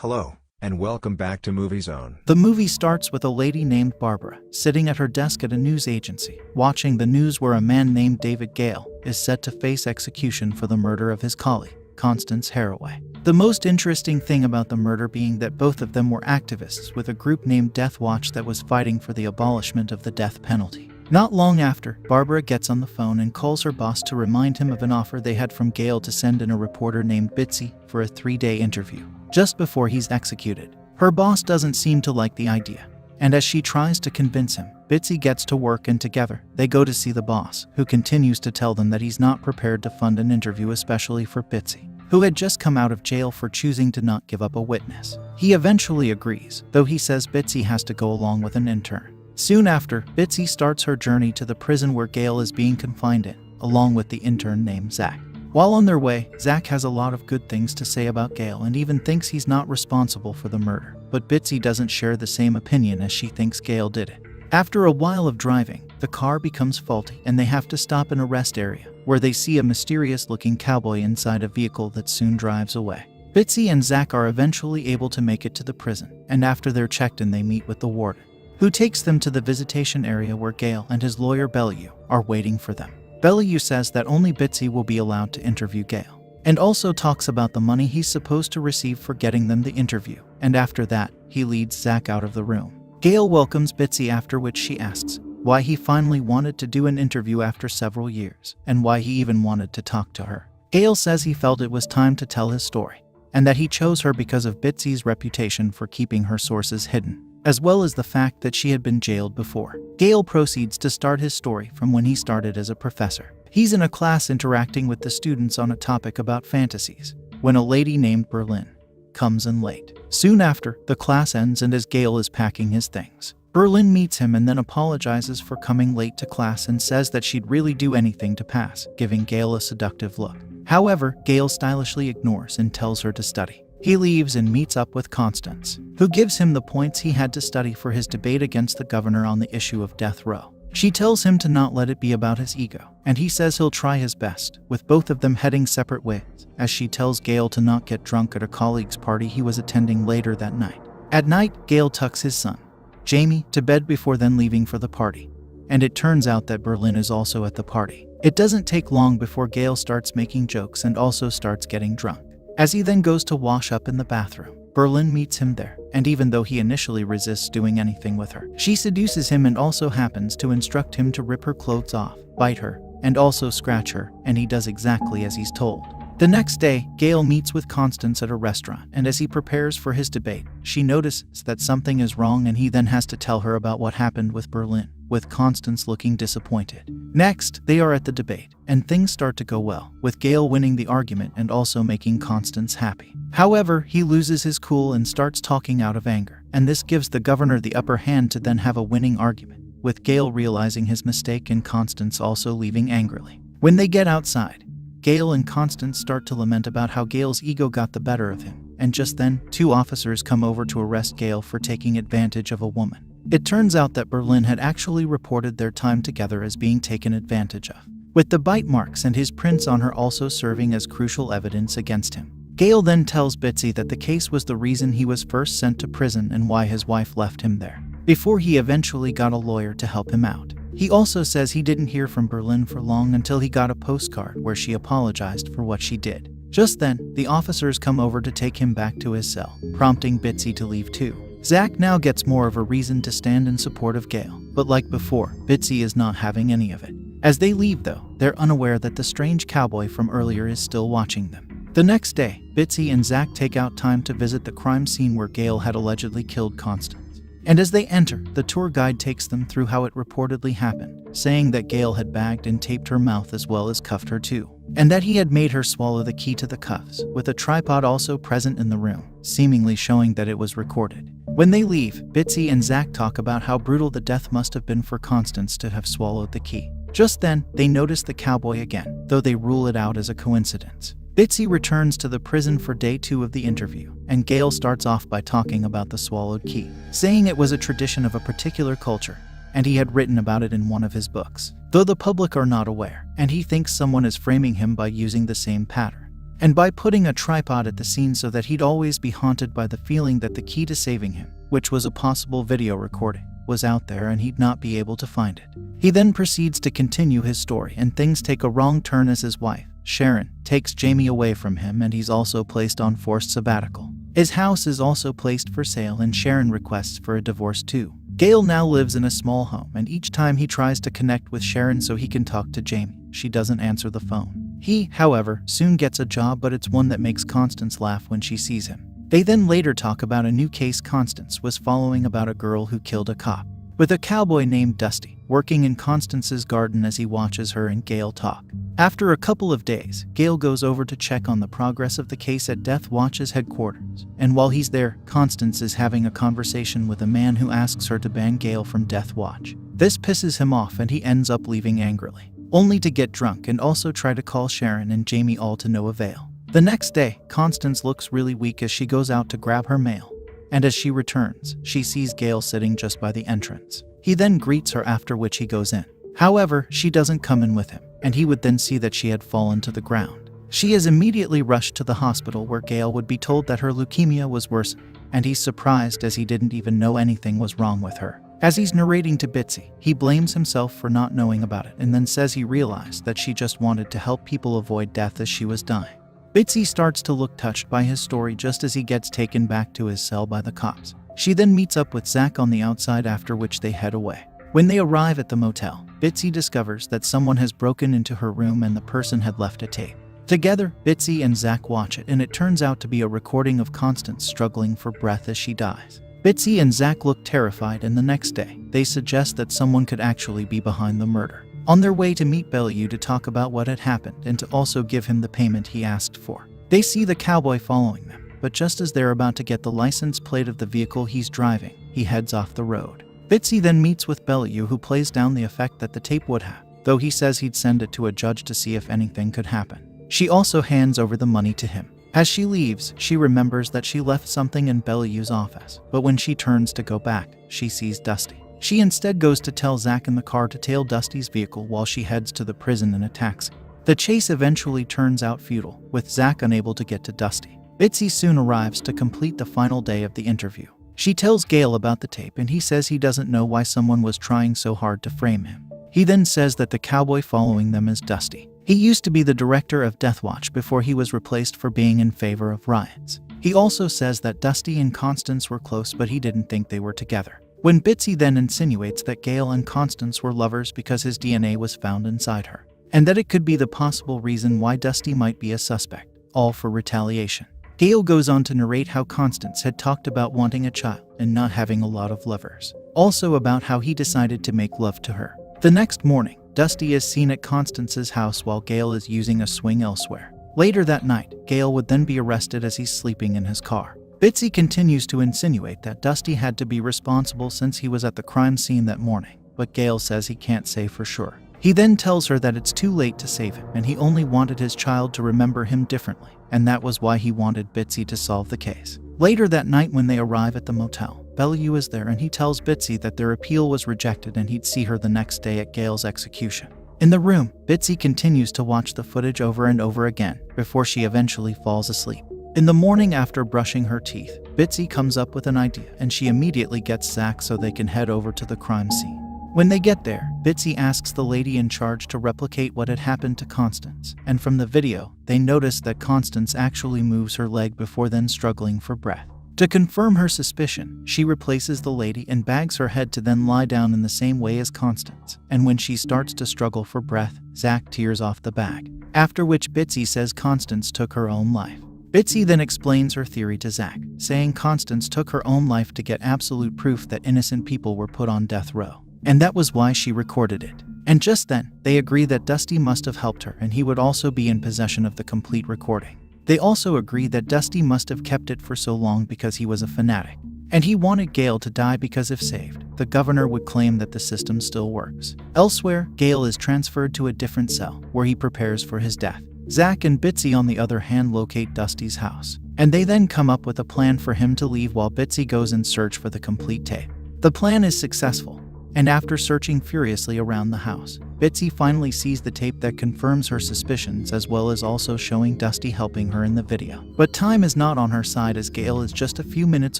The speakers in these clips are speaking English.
Hello, and welcome back to Movie Zone. The movie starts with a lady named Barbara sitting at her desk at a news agency, watching the news where a man named David Gale is set to face execution for the murder of his colleague, Constance Haraway. The most interesting thing about the murder being that both of them were activists with a group named Death Watch that was fighting for the abolishment of the death penalty. Not long after, Barbara gets on the phone and calls her boss to remind him of an offer they had from Gale to send in a reporter named Bitsy for a 3-day interview, just before he's executed. Her boss doesn't seem to like the idea, and as she tries to convince him, Bitsy gets to work and together, they go to see the boss, who continues to tell them that he's not prepared to fund an interview especially for Bitsy, who had just come out of jail for choosing to not give up a witness. He eventually agrees, though he says Bitsy has to go along with an intern. Soon after, Bitsy starts her journey to the prison where Gale is being confined in, along with the intern named Zach. While on their way, Zach has a lot of good things to say about Gale and even thinks he's not responsible for the murder, but Bitsy doesn't share the same opinion as she thinks Gale did it. After a while of driving, the car becomes faulty and they have to stop in a rest area, where they see a mysterious-looking cowboy inside a vehicle that soon drives away. Bitsy and Zach are eventually able to make it to the prison, and after they're checked in they meet with the warden, who takes them to the visitation area where Gale and his lawyer Bellew are waiting for them. Bellew says that only Bitsy will be allowed to interview Gale, and also talks about the money he's supposed to receive for getting them the interview, and after that, he leads Zach out of the room. Gale welcomes Bitsy, after which she asks why he finally wanted to do an interview after several years, and why he even wanted to talk to her. Gale says he felt it was time to tell his story, and that he chose her because of Bitsy's reputation for keeping her sources hidden, as well as the fact that she had been jailed before. Gale proceeds to start his story from when he started as a professor. He's in a class interacting with the students on a topic about fantasies, when a lady named Berlin comes in late. Soon after, the class ends and as Gale is packing his things, Berlin meets him and then apologizes for coming late to class and says that she'd really do anything to pass, giving Gale a seductive look. However, Gale stylishly ignores and tells her to study. He leaves and meets up with Constance, who gives him the points he had to study for his debate against the governor on the issue of death row. She tells him to not let it be about his ego, and he says he'll try his best, with both of them heading separate ways, as she tells Gale to not get drunk at a colleague's party he was attending later that night. At night, Gale tucks his son, Jamie, to bed before then leaving for the party, and it turns out that Berlin is also at the party. It doesn't take long before Gale starts making jokes and also starts getting drunk. As he then goes to wash up in the bathroom, Berlin meets him there, and even though he initially resists doing anything with her, she seduces him and also happens to instruct him to rip her clothes off, bite her, and also scratch her, and he does exactly as he's told. The next day, Gale meets with Constance at a restaurant, and as he prepares for his debate, she notices that something is wrong and he then has to tell her about what happened with Berlin, with Constance looking disappointed. Next, they are at the debate, and things start to go well, with Gale winning the argument and also making Constance happy. However, he loses his cool and starts talking out of anger, and this gives the governor the upper hand to then have a winning argument, with Gale realizing his mistake and Constance also leaving angrily. When they get outside, Gale and Constance start to lament about how Gale's ego got the better of him, and just then, 2 officers come over to arrest Gale for taking advantage of a woman. It turns out that Berlin had actually reported their time together as being taken advantage of, with the bite marks and his prints on her also serving as crucial evidence against him. Gale then tells Bitsy that the case was the reason he was first sent to prison and why his wife left him there, before he eventually got a lawyer to help him out. He also says he didn't hear from Berlin for long until he got a postcard where she apologized for what she did. Just then, the officers come over to take him back to his cell, prompting Bitsy to leave too. Zach now gets more of a reason to stand in support of Gale, but like before, Bitsy is not having any of it. As they leave though, they're unaware that the strange cowboy from earlier is still watching them. The next day, Bitsy and Zach take out time to visit the crime scene where Gale had allegedly killed Constance. And as they enter, the tour guide takes them through how it reportedly happened, saying that Gale had bagged and taped her mouth as well as cuffed her too, and that he had made her swallow the key to the cuffs, with a tripod also present in the room, seemingly showing that it was recorded. When they leave, Bitsy and Zach talk about how brutal the death must have been for Constance to have swallowed the key. Just then, they notice the cowboy again, though they rule it out as a coincidence. Bitsy returns to the prison for day 2 of the interview, and Gale starts off by talking about the swallowed key, saying it was a tradition of a particular culture, and he had written about it in one of his books, though the public are not aware, and he thinks someone is framing him by using the same pattern. and by putting a tripod at the scene so that he'd always be haunted by the feeling that the key to saving him, which was a possible video recording, was out there and he'd not be able to find it. He then proceeds to continue his story, and things take a wrong turn as his wife, Sharon, takes Jamie away from him, and he's also placed on forced sabbatical. His house is also placed for sale, and Sharon requests for a divorce too. Gale now lives in a small home, and each time he tries to connect with Sharon so he can talk to Jamie, she doesn't answer the phone. He, however, soon gets a job, but it's one that makes Constance laugh when she sees him. They then later talk about a new case Constance was following about a girl who killed a cop, with a cowboy named Dusty working in Constance's garden as he watches her and Gale talk. After a couple of days, Gale goes over to check on the progress of the case at Death Watch's headquarters, and while he's there, Constance is having a conversation with a man who asks her to ban Gale from Death Watch. This pisses him off, and he ends up leaving angrily, only to get drunk and also try to call Sharon and Jamie, all to no avail. The next day, Constance looks really weak as she goes out to grab her mail, and as she returns, she sees Gale sitting just by the entrance. He then greets her, after which he goes in. However, she doesn't come in with him, and he would then see that she had fallen to the ground. She is immediately rushed to the hospital, where Gale would be told that her leukemia was worsening, and he's surprised as he didn't even know anything was wrong with her. As he's narrating to Bitsy, he blames himself for not knowing about it and then says he realized that she just wanted to help people avoid death as she was dying. Bitsy starts to look touched by his story just as he gets taken back to his cell by the cops. She then meets up with Zach on the outside, after which they head away. When they arrive at the motel, Bitsy discovers that someone has broken into her room and the person had left a tape. Together, Bitsy and Zach watch it, and it turns out to be a recording of Constance struggling for breath as she dies. Bitsy and Zach look terrified, and the next day, they suggest that someone could actually be behind the murder. On their way to meet Bellew to talk about what had happened and to also give him the payment he asked for, they see the cowboy following them, but just as they're about to get the license plate of the vehicle he's driving, he heads off the road. Bitsy then meets with Bellew, who plays down the effect that the tape would have, though he says he'd send it to a judge to see if anything could happen. She also hands over the money to him. As she leaves, she remembers that she left something in Bellew's office, but when she turns to go back, she sees Dusty. She instead goes to tell Zach in the car to tail Dusty's vehicle while she heads to the prison in a taxi. The chase eventually turns out futile, with Zach unable to get to Dusty. Bitsy soon arrives to complete the final day of the interview. She tells Gale about the tape, and he says he doesn't know why someone was trying so hard to frame him. He then says that the cowboy following them is Dusty. He used to be the director of Death Watch before he was replaced for being in favor of riots. He also says that Dusty and Constance were close, but he didn't think they were together. When Bitsy then insinuates that Gale and Constance were lovers because his DNA was found inside her, and that it could be the possible reason why Dusty might be a suspect, all for retaliation. Gale goes on to narrate how Constance had talked about wanting a child and not having a lot of lovers. Also about how he decided to make love to her. The next morning, Dusty is seen at Constance's house while Gale is using a swing elsewhere. Later that night, Gale would then be arrested as he's sleeping in his car. Bitsy continues to insinuate that Dusty had to be responsible since he was at the crime scene that morning, but Gale says he can't say for sure. He then tells her that it's too late to save him and he only wanted his child to remember him differently, and that was why he wanted Bitsy to solve the case. Later that night when they arrive at the motel, Bellew is there and he tells Bitsy that their appeal was rejected and he'd see her the next day at Gale's execution. In the room, Bitsy continues to watch the footage over and over again before she eventually falls asleep. In the morning after brushing her teeth, Bitsy comes up with an idea and she immediately gets Zach so they can head over to the crime scene. When they get there, Bitsy asks the lady in charge to replicate what had happened to Constance, and from the video, they notice that Constance actually moves her leg before then struggling for breath. To confirm her suspicion, she replaces the lady and bags her head to then lie down in the same way as Constance, and when she starts to struggle for breath, Zach tears off the bag, after which Bitsy says Constance took her own life. Bitsy then explains her theory to Zach, saying Constance took her own life to get absolute proof that innocent people were put on death row, and that was why she recorded it. And just then, they agree that Dusty must have helped her and he would also be in possession of the complete recording. They also agree that Dusty must have kept it for so long because he was a fanatic, and he wanted Gale to die because if saved, the governor would claim that the system still works. Elsewhere, Gale is transferred to a different cell, where he prepares for his death. Zach and Bitsy on the other hand locate Dusty's house, and they then come up with a plan for him to leave while Bitsy goes in search for the complete tape. The plan is successful, and after searching furiously around the house, Bitsy finally sees the tape that confirms her suspicions, as well as also showing Dusty helping her in the video. But time is not on her side, as Gale is just a few minutes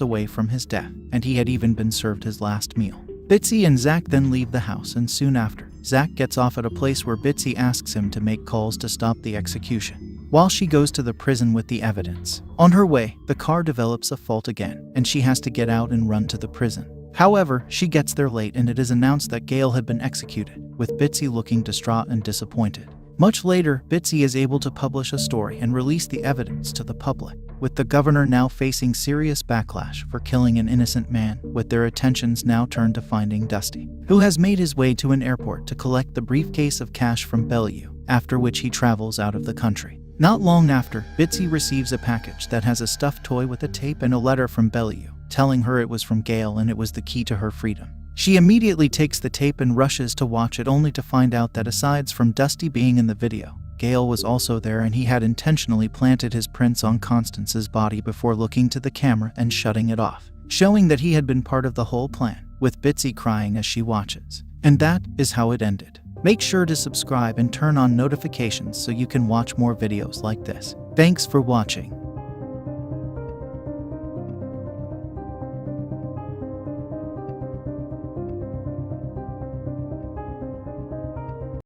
away from his death, and he had even been served his last meal. Bitsy and Zach then leave the house, and soon after, Zach gets off at a place where Bitsy asks him to make calls to stop the execution, while she goes to the prison with the evidence. On her way, the car develops a fault again, and she has to get out and run to the prison. However, she gets there late, and it is announced that Gale had been executed, with Bitsy looking distraught and disappointed. Much later, Bitsy is able to publish a story and release the evidence to the public, with the governor now facing serious backlash for killing an innocent man, with their attentions now turned to finding Dusty, who has made his way to an airport to collect the briefcase of cash from Bellevue, after which he travels out of the country. Not long after, Bitsy receives a package that has a stuffed toy with a tape and a letter from Bellevue, telling her it was from Gale and it was the key to her freedom. She immediately takes the tape and rushes to watch it, only to find out that aside from Dusty being in the video, Gale was also there, and he had intentionally planted his prints on Constance's body before looking to the camera and shutting it off, showing that he had been part of the whole plan, with Bitsy crying as she watches. And that is how it ended. Make sure to subscribe and turn on notifications so you can watch more videos like this. Thanks for watching.